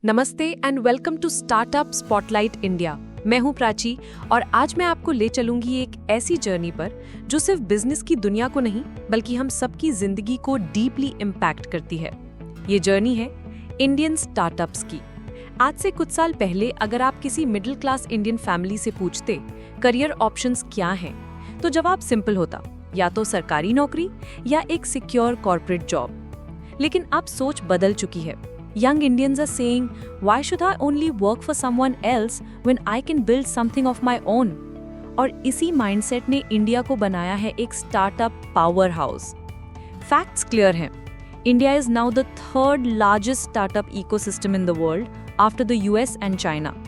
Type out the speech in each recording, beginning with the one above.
नमस्ते and welcome to startup spotlight India. मैं हूं प्राची और आज मैं आपको ले चलूंगी एक ऐसी जर्नी पर जो सिर्फ बिजनेस की दुनिया को नहीं बल्कि हम सबकी जिंदगी को डीपली इम्पैक्ट करती है। ये जर्नी है इंडियन स्टार्टअप्स की। आज से कुछ साल पहले अगर आप किसी मिडिल क्लास इंडियन फैमिली से पूछते करियर ऑप्शंस क्या हैं, तो जवाब सिंपल होता, या तो सरकारी नौकरी या एक सिक्योर कॉर्पोरेट जॉब। लेकिन अब सोच बदल चुकी है। Young Indians are saying, why should I only work for someone else when I can build something of my own? और इसी माइंडसेट ने इंडिया को बनाया है एक startup powerhouse. Facts clear हैं। India is now the third largest startup ecosystem in the world after the US and China.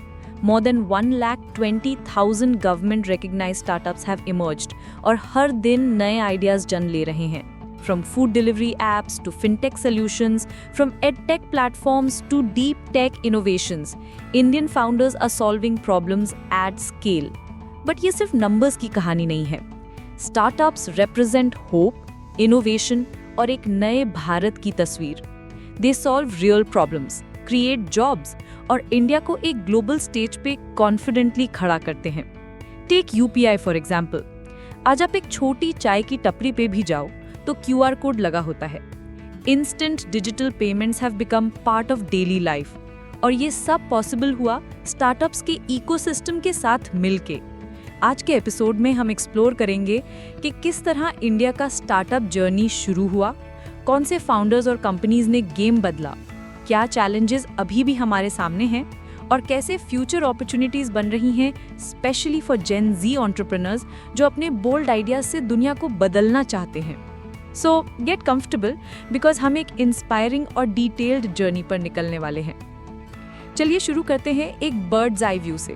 More than 1,20,000 government recognized startups have emerged और हर दिन नए आइडियाज जन्म ले रहे हैं। From food delivery apps to fintech solutions, from edtech platforms to deep tech innovations, Indian founders are solving problems at scale. But ये सिर्फ numbers की कहानी नहीं है। Startups represent hope, innovation और एक नए भारत की तस्वीर। They solve real problems, create jobs और इंडिया को एक global stage पे confidently खड़ा करते हैं। Take UPI for example. आज आप एक छोटी चाय की टपरी पे भी जाओ तो QR कोड लगा होता है। Instant digital payments have become part of daily life और ये सब पॉसिबल हुआ स्टार्टअप्स के इकोसिस्टम के साथ मिलके। आज के एपिसोड में हम एक्सप्लोर करेंगे कि किस तरह इंडिया का स्टार्टअप जर्नी शुरू हुआ, कौन से फाउंडर्स और कंपनीज ने गेम बदला, क्या चैलेंजेस अभी भी हमारे सामने हैं और कैसे फ्यूचर अपॉर्चुनिटीज बन रही हैं specially for gen Z entrepreneurs जो अपने बोल्ड आइडियाज से दुनिया को बदलना चाहते हैं। सो गेट कंफर्टेबल बिकॉज हम एक इंस्पायरिंग और डिटेल्ड जर्नी पर निकलने वाले हैं। चलिए शुरू करते हैं एक बर्ड्स आई व्यू से।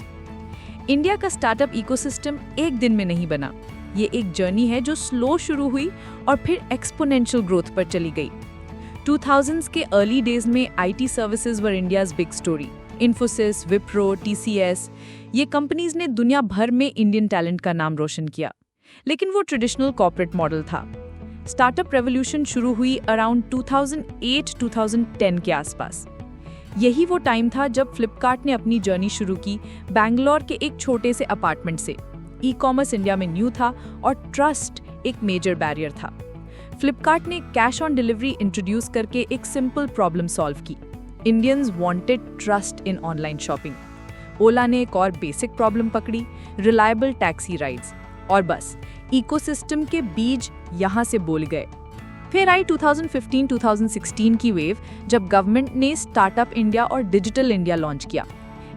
इंडिया का स्टार्टअप इकोसिस्टम एक दिन में नहीं बना। ये एक जर्नी है जो स्लो शुरू हुई और फिर एक्सपोनेंशियल ग्रोथ पर चली गई। 2000s के अर्ली डेज में IT services were India's big story. Infosys, Wipro, TCS ये कंपनीज ने दुनिया भर में इंडियन टैलेंट का नाम रोशन किया, लेकिन वो ट्रेडिशनल कॉर्पोरेट मॉडल था। स्टार्टअप रेवोल्यूशन शुरू हुई अराउंड 2008-2010 के आसपास। यही वो टाइम था जब फ्लिपकार्ट ने अपनी जर्नी शुरू की बैंगलोर के एक छोटे से अपार्टमेंट से। ई-कॉमर्स इंडिया में न्यू था और ट्रस्ट एक मेजर बैरियर था। फ्लिपकार्ट ने कैश ऑन डिलीवरी इंट्रोड्यूस करके एक सिंपल प्रॉब्लम सॉल्व की। Indians wanted trust in online shopping. Ola ने एक और बेसिक प्रॉब्लम पकड़ी, रिलायबल टैक्सी राइड्स, और बस इकोसिस्टम के बीज यहाँ से बोल गए। फिर आई 2015-2016 की वेव जब गवर्नमेंट ने स्टार्टअप इंडिया और डिजिटल इंडिया लॉन्च किया।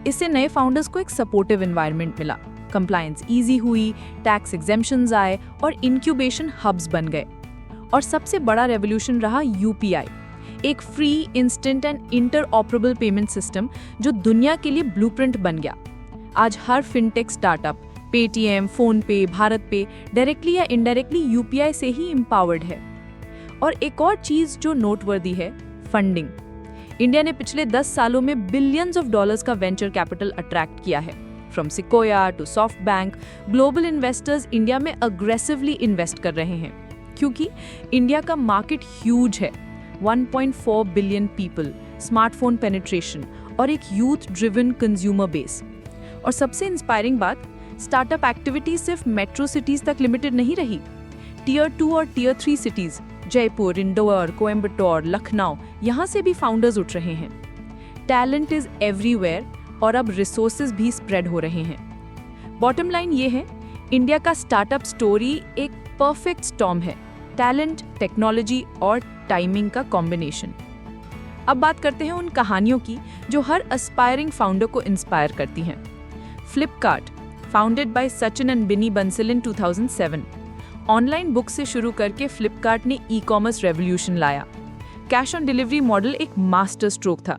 इससे नए फाउंडर्स को एक सपोर्टिव एनवायरनमेंट मिला, कंप्लायंस इजी हुई, टैक्स एग्जेम्पशंस आए और इंक्यूबेशन हब्स बन गए। और सबसे बड़ा रेवोल्यूशन रहा UPI, एक free, instant and interoperable payment system जो दुनिया के लिए ब्लूप्रिंट बन गया। आज हर फिनटेक स्टार्टअप पेटीएम, फोन पे, भारत पे डायरेक्टली या इनडायरेक्टली UPI से ही एम्पावर्ड है। और एक और चीज जो नोटवर्दी है, फंडिंग। इंडिया ने पिछले 10 सालों में बिलियंस ऑफ डॉलर्स का वेंचर कैपिटल अट्रैक्ट किया है। From Sequoia to SoftBank, global investors India में अग्रेसिवली इन्वेस्ट कर रहे हैं क्योंकि इंडिया का मार्केट ह्यूज है। 1.4 बिलियन पीपल, स्मार्टफोन पेनिट्रेशन और एक यूथ ड्रिवन कंज्यूमर बेस। और सबसे इंस्पायरिंग बात, स्टार्टअप एक्टिविटी सिर्फ मेट्रो सिटीज तक लिमिटेड नहीं रही। Tier 2 और Tier 3 सिटीज जयपुर, इंदौर, कोयम्बटूर, लखनऊ, यहाँ से भी फाउंडर्स उठ रहे हैं। टैलेंट इज एवरीवेयर और अब रिसोर्सेज भी स्प्रेड हो रहे हैं। बॉटम लाइन ये है, इंडिया का स्टार्टअप स्टोरी एक परफेक्ट स्टॉर्म है, टैलेंट, टेक्नोलॉजी और टाइमिंग का कॉम्बिनेशन। अब बात करते हैं उन कहानियों की जो हर एस्पायरिंग फाउंडर को इंस्पायर करती हैं। Flipkart, founded by Sachin and Binny Bansal in 2007। Online book से शुरू करके फ्लिपकार्ट ने ई-कॉमर्स रेवोल्यूशन लाया। कैश ऑन डिलीवरी मॉडल एक मास्टर स्ट्रोक था।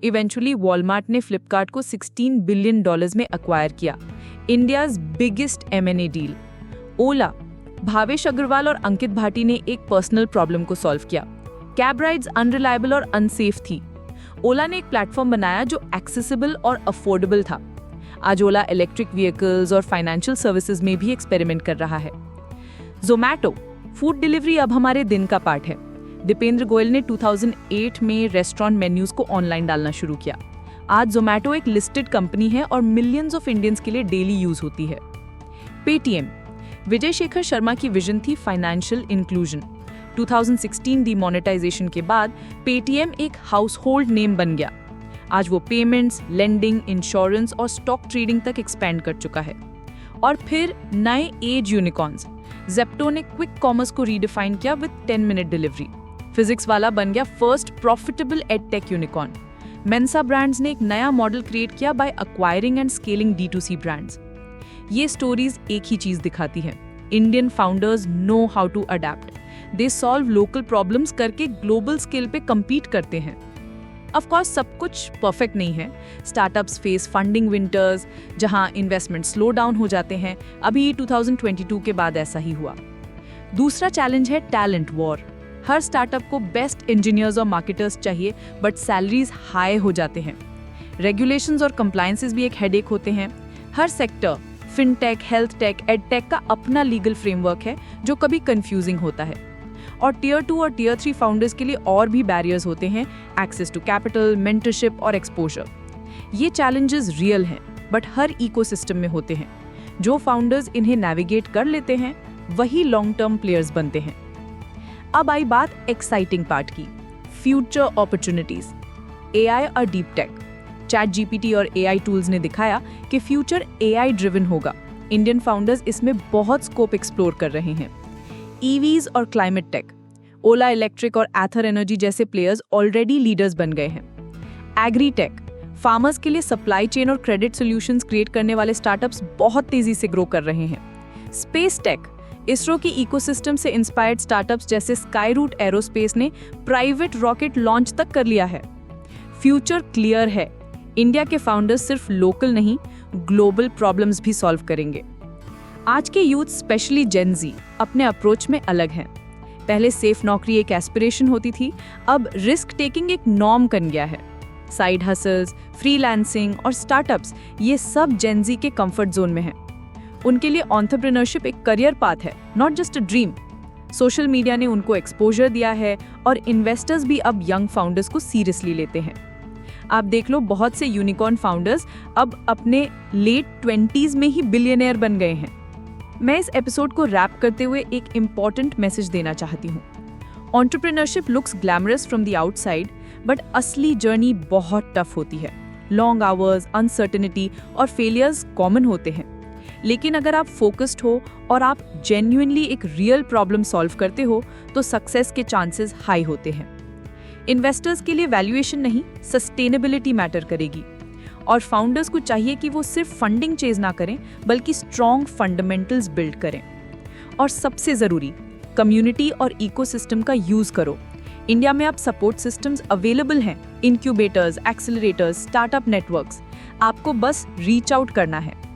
इवेंचुअली वॉलमार्ट ने फ्लिपकार्ट को $16 बिलियन में एक्वायर किया, इंडियाज बिगेस्ट M&A डील। ओला, भावेश अग्रवाल और अंकित भाटी ने एक पर्सनल प्रॉब्लम को सॉल्व किया। कैब राइड्स अनरिलायबल और अनसेफ थी। ओला ने एक प्लेटफॉर्म बनाया जो एक्सेसिबल और अफोर्डेबल था। आज ओला इलेक्ट्रिक व्हीकल्स और फाइनेंशियल सर्विसेज में भी एक्सपेरिमेंट कर रहा है। ज़ोमैटो, फूड डिलीवरी अब हमारे दिन का पार्ट है। दीपेंद्र गोयल ने 2008 में रेस्टोरेंट मेन्यूज को ऑनलाइन डालना शुरू किया। आज जोमैटो एक लिस्टेड कंपनी है और मिलियंस ऑफ इंडियंस के लिए डेली यूज होती है। पेटीएम, विजय शेखर शर्मा की विजन थी फाइनेंशियल इंक्लूजन। 2016 डीमोनेटाइजेशन के बाद पेटीएम एक हाउसहोल्ड नेम बन गया। आज वो पेमेंट्स, लेंडिंग, इंश्योरेंस और स्टॉक ट्रेडिंग तक एक्सपेंड कर चुका है। और फिर नए एज यूनिकॉर्न्स, ज़ेप्टो ने क्विक कॉमर्स को रीडिफाइन किया with 10 minute delivery. Physics Wallah बन गया first profitable edtech unicorn. Mensa Brands ने एक नया मॉडल क्रिएट किया by acquiring and scaling D2C brands. ये स्टोरीज एक ही चीज दिखाती हैं, Indian founders know how to adapt. They solve local problems करके ग्लोबल स्केल पे compete करते हैं। ऑफ कोर्स सब कुछ परफेक्ट नहीं है। स्टार्टअप्स फेस फंडिंग विंटर्स, जहां इन्वेस्टमेंट स्लो डाउन हो जाते हैं। अभी 2022 के बाद ऐसा ही हुआ। दूसरा चैलेंज है टैलेंट वॉर। हर स्टार्टअप को बेस्ट इंजीनियर्स और मार्केटर्स चाहिए, बट सैलरीज हाई हो जाते हैं। रेगुलेशंस और कंप्लायंसेस भी एक हेडेक होते हैं। हर sector, fintech, health tech, edtech का अपना लीगल फ्रेमवर्क है जो कभी कंफ्यूजिंग होता है। और टियर 2 और टियर 3 फाउंडर्स के लिए और भी बैरियर्स होते हैं, एक्सेस टू कैपिटल, मेंटरशिप और एक्सपोजर। ये चैलेंजेस रियल हैं, बट हर इकोसिस्टम में होते हैं। जो फाउंडर्स इन्हें नेविगेट कर लेते हैं वही लॉन्ग टर्म प्लेयर्स बनते हैं। अब आई बात एक्साइटिंग पार्ट की, फ्यूचर अपॉर्चुनिटीज। एआई और डीप टेक, ChatGPT और AI टूल्स ने दिखाया कि फ्यूचर AI ड्रिवन होगा। इंडियन फाउंडर्स इसमें बहुत स्कोप एक्सप्लोर कर रहे हैं। EVs और क्लाइमेट टेक, ओला इलेक्ट्रिक और एथर एनर्जी जैसे प्लेयर्स ऑलरेडी लीडर्स बन गए हैं। एग्री टेक, फार्मर्स के लिए सप्लाई चेन और क्रेडिट सॉल्यूशंस क्रिएट करने वाले स्टार्टअप्स बहुत तेजी से ग्रो कर रहे हैं। स्पेस टेक, इसरो की इकोसिस्टम से इंस्पायर्ड स्टार्टअप्स जैसे स्काईरूट एरोस्पेस ने प्राइवेट रॉकेट लॉन्च तक कर लिया है। फ्यूचर क्लियर है, इंडिया के फाउंडर्स सिर्फ लोकल नहीं, ग्लोबल प्रॉब्लम्स भी सॉल्व करेंगे। आज के यूथ, स्पेशली जेन ज़ी, अपने अप्रोच में अलग हैं। पहले सेफ नौकरी एक एस्पिरेशन होती थी, अब रिस्क टेकिंग एक नॉर्म बन गया है। साइड हसल्स, फ्रीलांसिंग और स्टार्टअप्स, ये सब जेन ज़ी के कंफर्ट जोन में हैं। उनके लिए एंटरप्रेन्योरशिप एक करियर पाथ है, not just a dream. Social media ने उनको एक्सपोजर दिया है और इन्वेस्टर्स भी अब यंग फाउंडर्स को सीरियसली लेते हैं। आप देख लो, बहुत से यूनिकॉर्न फाउंडर्स अब अपने लेट 20s में ही बिलियनियर बन गए हैं। मैं इस एपिसोड को रैप करते हुए एक इम्पॉर्टेंट मैसेज देना चाहती हूँ। Entrepreneurship looks glamorous from the outside, but असली जर्नी बहुत टफ होती है। लॉन्ग आवर्स, अनसर्टेनिटी और फेलियर्स कॉमन होते हैं। लेकिन अगर आप फोकस्ड हो और आप जेन्युइनली एक रियल प्रॉब्लम सॉल्व करते हो तो सक्सेस के चांसेस हाई होते हैं। इन्वेस्टर्स के लिए वैल्यूएशन नहीं, सस्टेनेबिलिटी मैटर करेगी। और फाउंडर्स को चाहिए कि वो सिर्फ फंडिंग चेज ना करें, बल्कि स्ट्रॉन्ग फंडामेंटल्स बिल्ड करें। और सबसे ज़रूरी, कम्युनिटी और इकोसिस्टम का यूज़ करो। इंडिया में अब सपोर्ट सिस्टम्स अवेलेबल हैं, इंक्यूबेटर्स, एक्सेलरेटर्स, स्टार्टअप नेटवर्क्स। आपको बस रीच आउट करना है।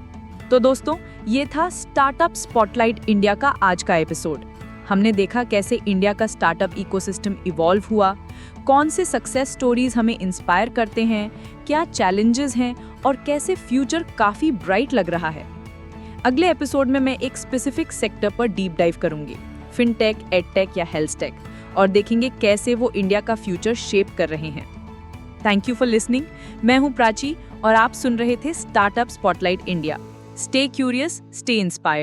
तो दोस्तों, ये था स्टार्टअप स्पॉटलाइट इंडिया का आज का एपिसोड। हमने देखा कैसे इंडिया का स्टार्टअप इकोसिस्टम इवॉल्व हुआ, कौन से सक्सेस स्टोरीज हमें इंस्पायर करते हैं, क्या चैलेंजेस हैं और कैसे फ्यूचर काफी ब्राइट लग रहा है। अगले एपिसोड में मैं एक स्पेसिफिक सेक्टर पर डीप डाइव करूंगी, फिनटेक, एडटेक या हेल्थ टेक, और देखेंगे कैसे वो इंडिया का फ्यूचर शेप कर रहे हैं। Thank you for listening. मैं हूं प्राची और आप सुन रहे थे startup spotlight India. Stay curious, stay inspired.